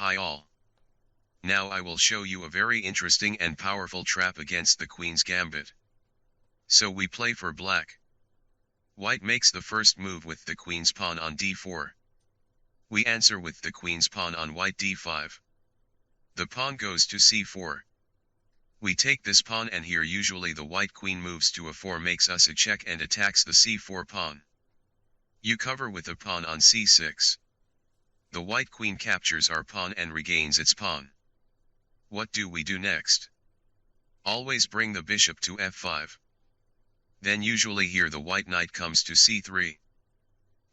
Hi all. Now I will show you a very interesting and powerful trap against the queen's gambit. So we play for black. White makes the first move with the queen's pawn on d4. We answer with the queen's pawn on white d5. The pawn goes to c4. We take this pawn, and here usually the white queen moves to a4, makes us a check and attacks the c4 pawn. You cover with a pawn on c6. The white queen captures our pawn and regains its pawn. What do we do next? Always bring the bishop to f5. Then usually here the white knight comes to c3.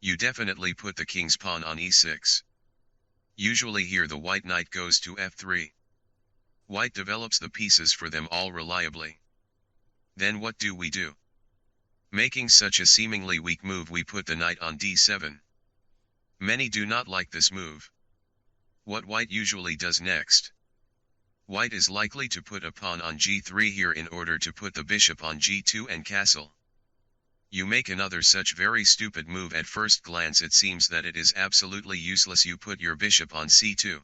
You definitely put the king's pawn on e6. Usually here the white knight goes to f3. White develops the pieces for them all reliably. Then what do we do? Making such a seemingly weak move, we put the knight on d7. Many do not like this move. What white usually does next? White is likely to put a pawn on g3 here in order to put the bishop on g2 and castle. You make another such very stupid move. At first glance it seems that it is absolutely useless. You put your bishop on c2.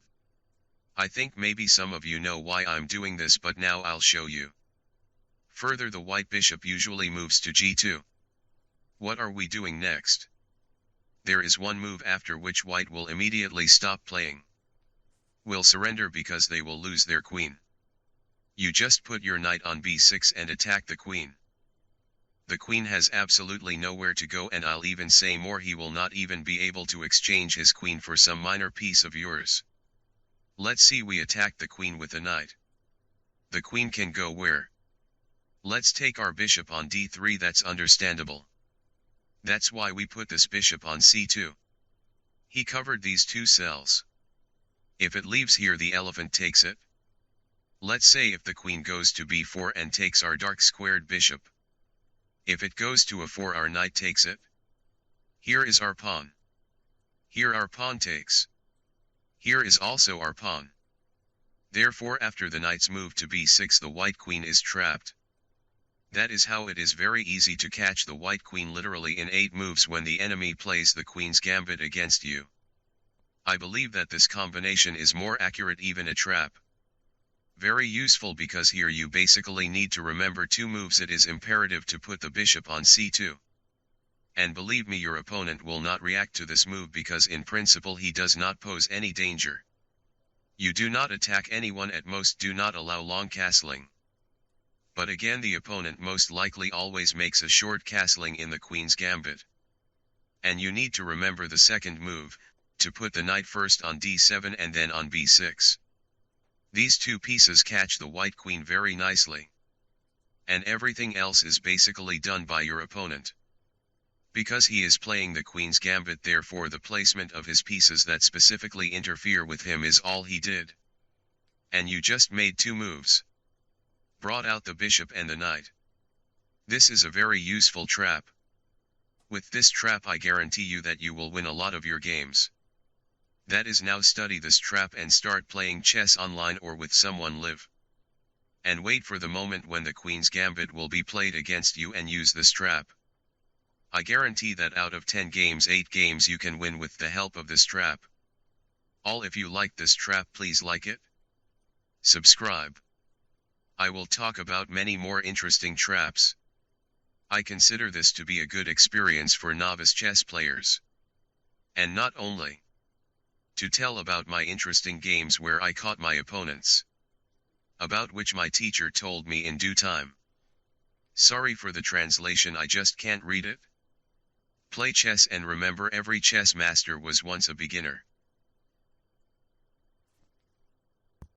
I think maybe some of you know why I'm doing this, but now I'll show you. Further, the white bishop usually moves to g2. What are we doing next? There is one move after which white will immediately stop playing. Will surrender because they will lose their queen. You just put your knight on b6 and attack the queen. The queen has absolutely nowhere to go, and I'll even say more, he will not even be able to exchange his queen for some minor piece of yours. Let's see, we attack the queen with a knight. The queen can go where? Let's take our bishop on d3, that's understandable. That's why we put this bishop on c2. He covered these two cells. If it leaves here, the elephant takes it. Let's say if the queen goes to b4 and takes our dark squared bishop. If it goes to a4, our knight takes it. Here is our pawn. Here our pawn takes. Here is also our pawn. Therefore after the knight's move to b6, the white queen is trapped. That is how it is very easy to catch the white queen literally in 8 moves when the enemy plays the queen's gambit against you. I believe that this combination is more accurate, even a trap. Very useful, because here you basically need to remember 2 moves. It is imperative to put the bishop on c2. And believe me, your opponent will not react to this move because in principle he does not pose any danger. You do not attack anyone, at most do not allow long castling. But again, the opponent most likely always makes a short castling in the queen's gambit. And you need to remember the second move, to put the knight first on d7 and then on b6. These 2 pieces catch the white queen very nicely. And everything else is basically done by your opponent. Because he is playing the queen's gambit, therefore the placement of his pieces that specifically interfere with him is all he did. And you just made 2 moves. Brought out the bishop and the knight. This is a very useful trap. With this trap I guarantee you that you will win a lot of your games. That is, now study this trap and start playing chess online or with someone live. And wait for the moment when the queen's gambit will be played against you, and use this trap. I guarantee that out of 10 games, 8 games you can win with the help of this trap. All, if you like this trap, please like it. Subscribe. I will talk about many more interesting traps. I consider this to be a good experience for novice chess players. And not only. To tell about my interesting games where I caught my opponents. About which my teacher told me in due time. Sorry for the translation, I just can't read it. Play chess and remember, every chess master was once a beginner.